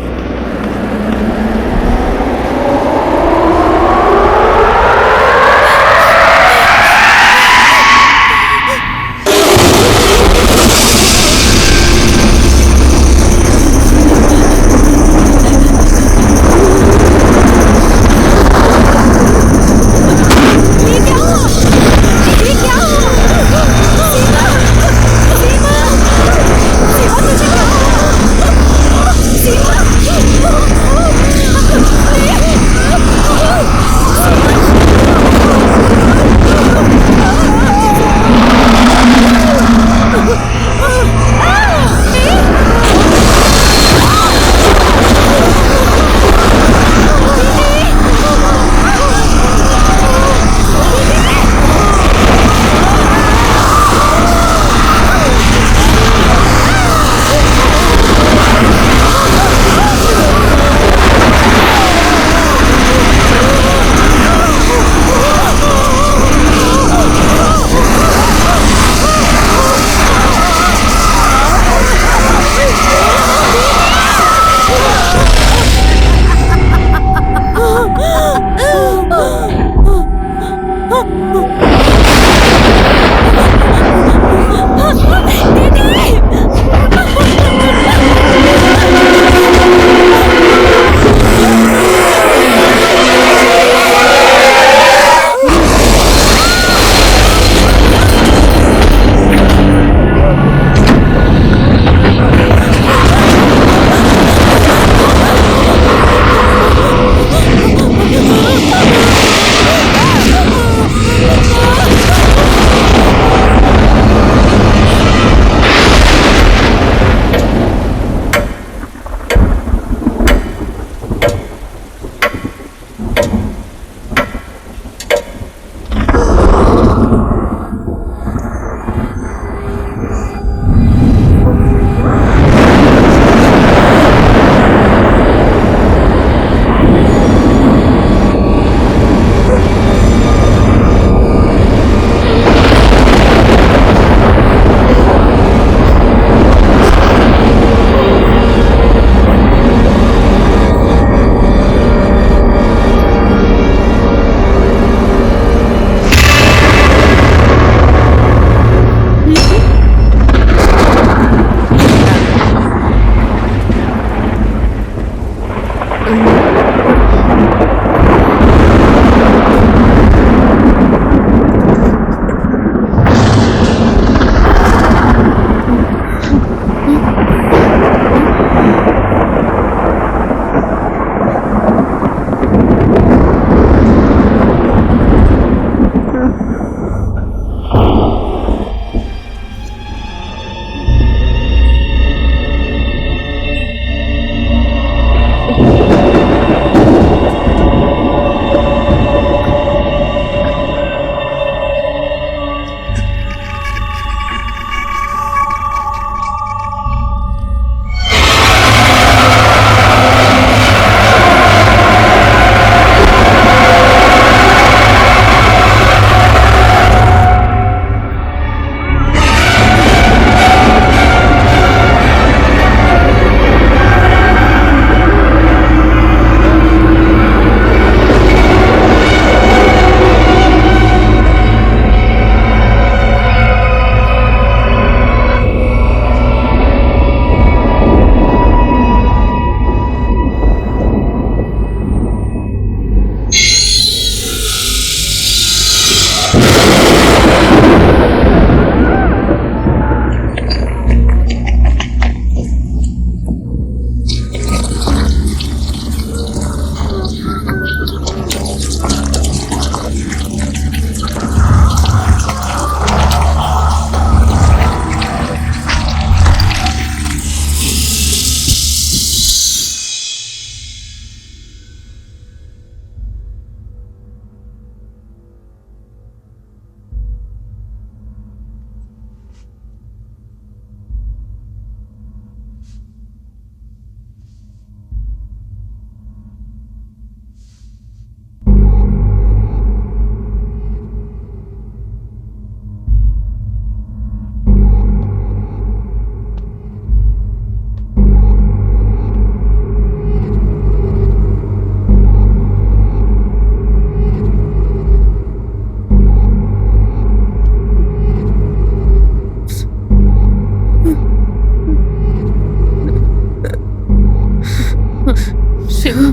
शिवा।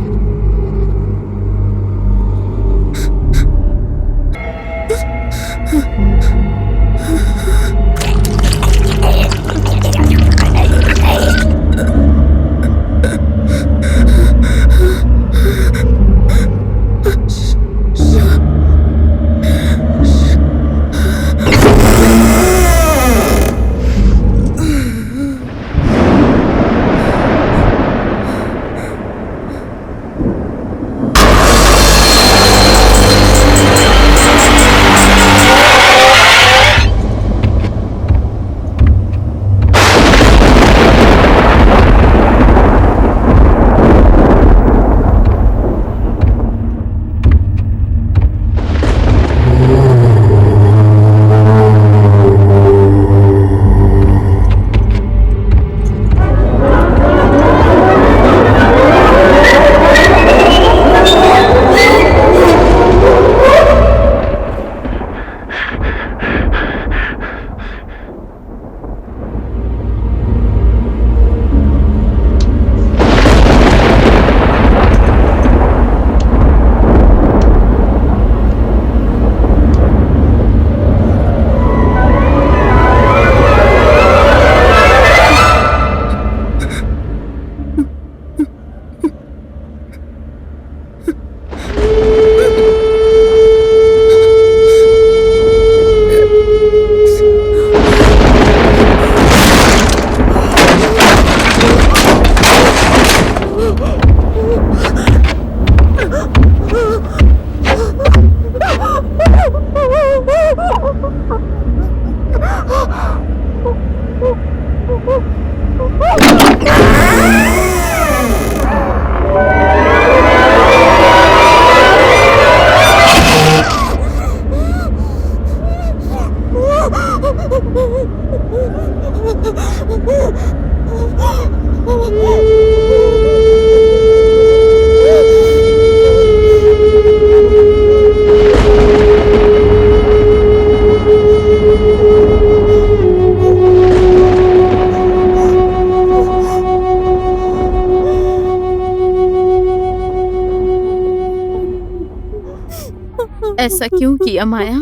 ऐसा क्यों किया माया?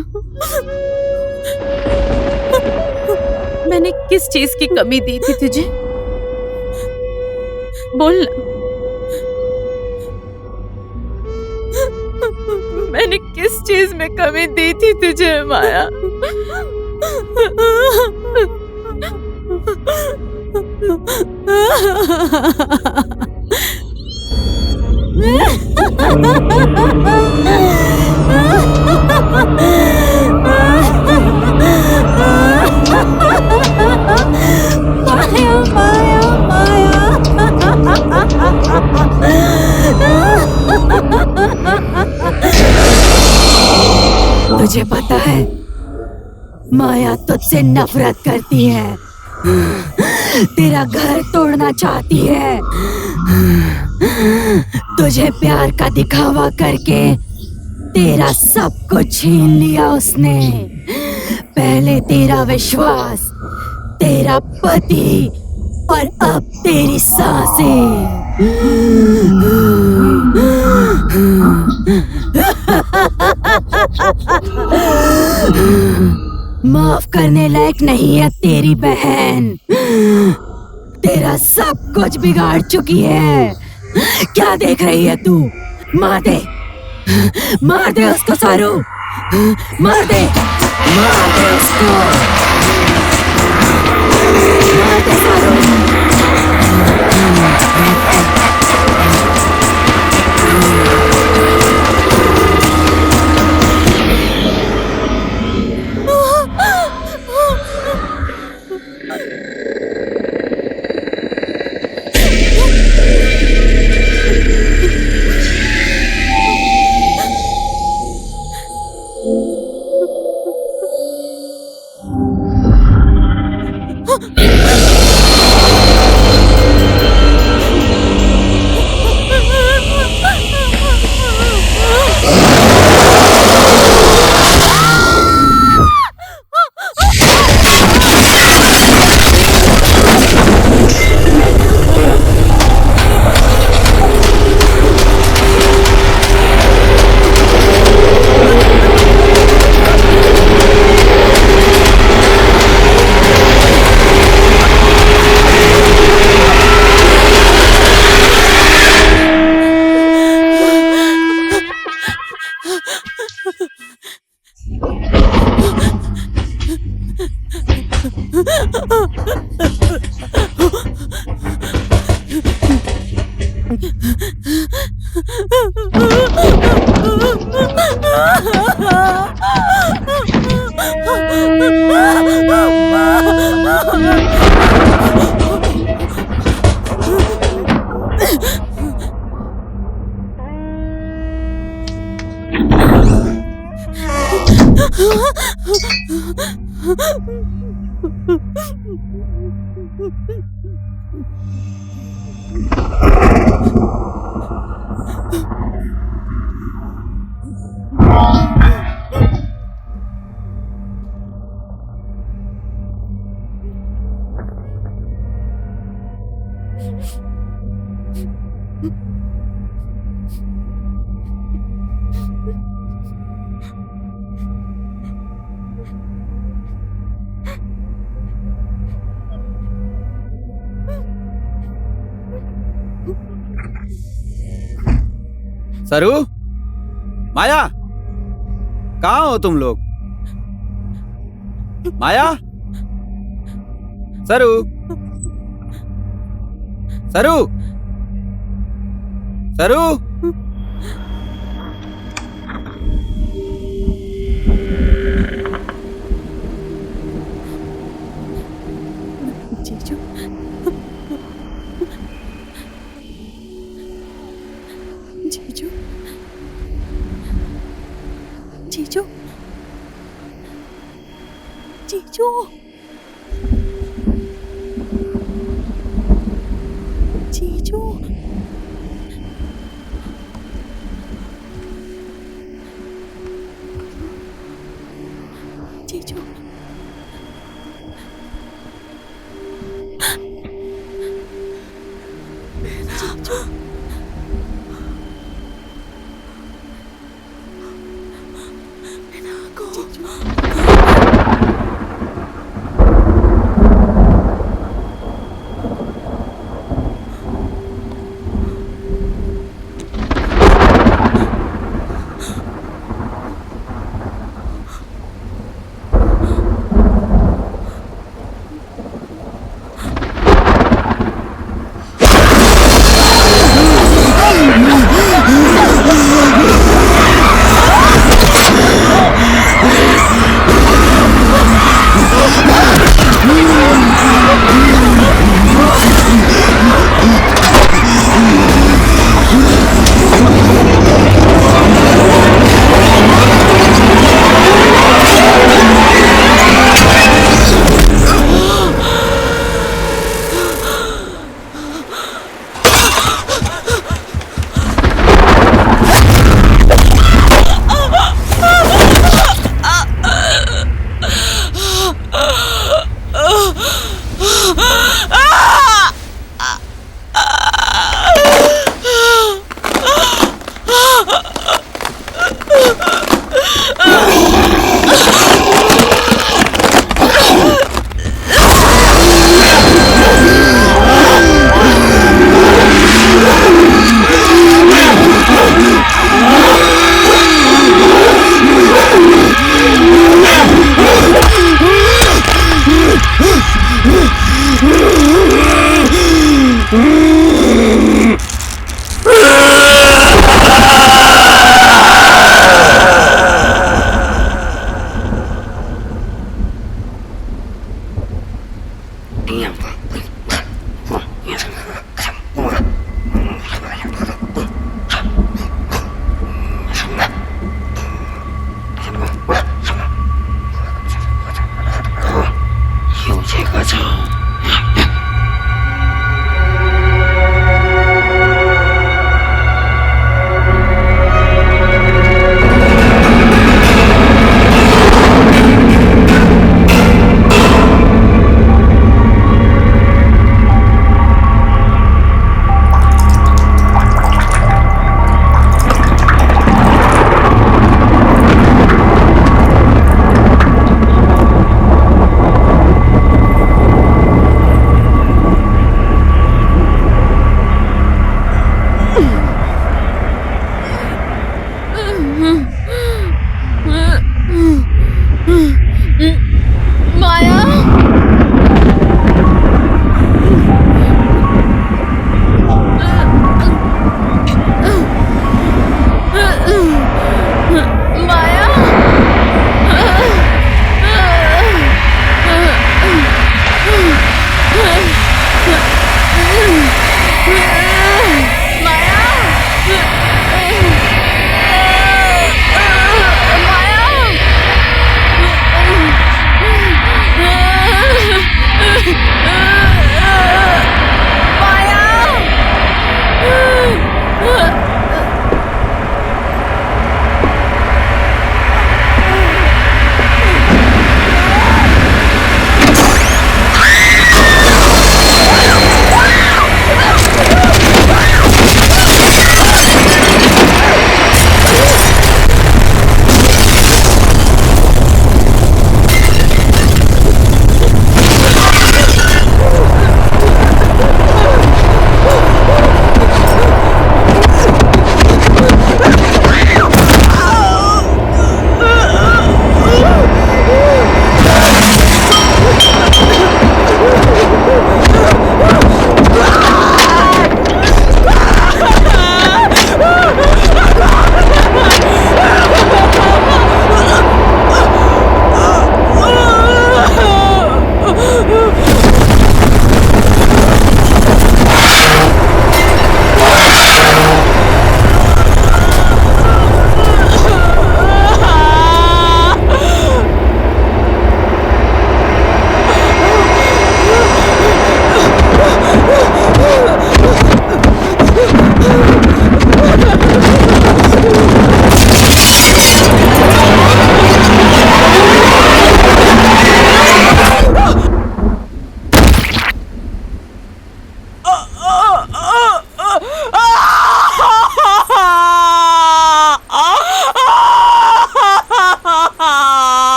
मैंने किस चीज की कमी दी थी तुझे? बोल ना। मैंने किस चीज में कमी दी थी तुझे माया? तुझे पता है माया तुझसे नफरत करती है, तेरा घर तोड़ना चाहती है। तुझे प्यार का दिखावा करके तेरा सब कुछ छीन लिया उसने। पहले तेरा विश्वास, तेरा पति और अब तेरी सांसें। माफ करने लायक नहीं है तेरी बहन, तेरा सब कुछ बिगाड़ चुकी है। क्या देख रही है तू? मार दे, मार दे उसको सारू, मार दे, मार दे उसको, मार दे सारू। सरू, माया, कहाँ हो तुम लोग? माया, सरू, सरू, सरू। जीजू, जीजू, जीजू, जीजू, जीजू, जीजू,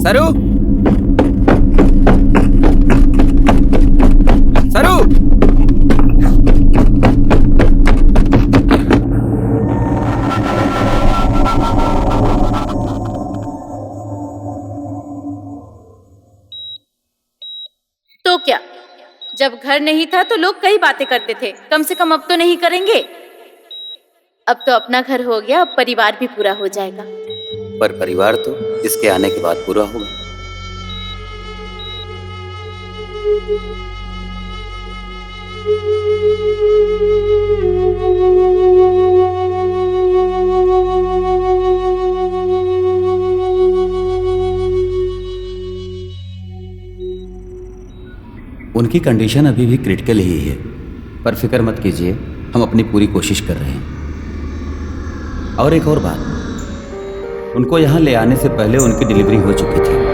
सरू, सरू। तो क्या, जब घर नहीं था तो लोग कई बातें करते थे, कम से कम अब तो नहीं करेंगे। अब तो अपना घर हो गया, अब परिवार भी पूरा हो जाएगा। पर परिवार तो इसके आने के बाद पूरा होगा। उनकी कंडीशन अभी भी क्रिटिकल ही है, पर फिक्र मत कीजिए, हम अपनी पूरी कोशिश कर रहे हैं। और एक और बात, उनको यहाँ ले आने से पहले उनकी डिलीवरी हो चुकी थी।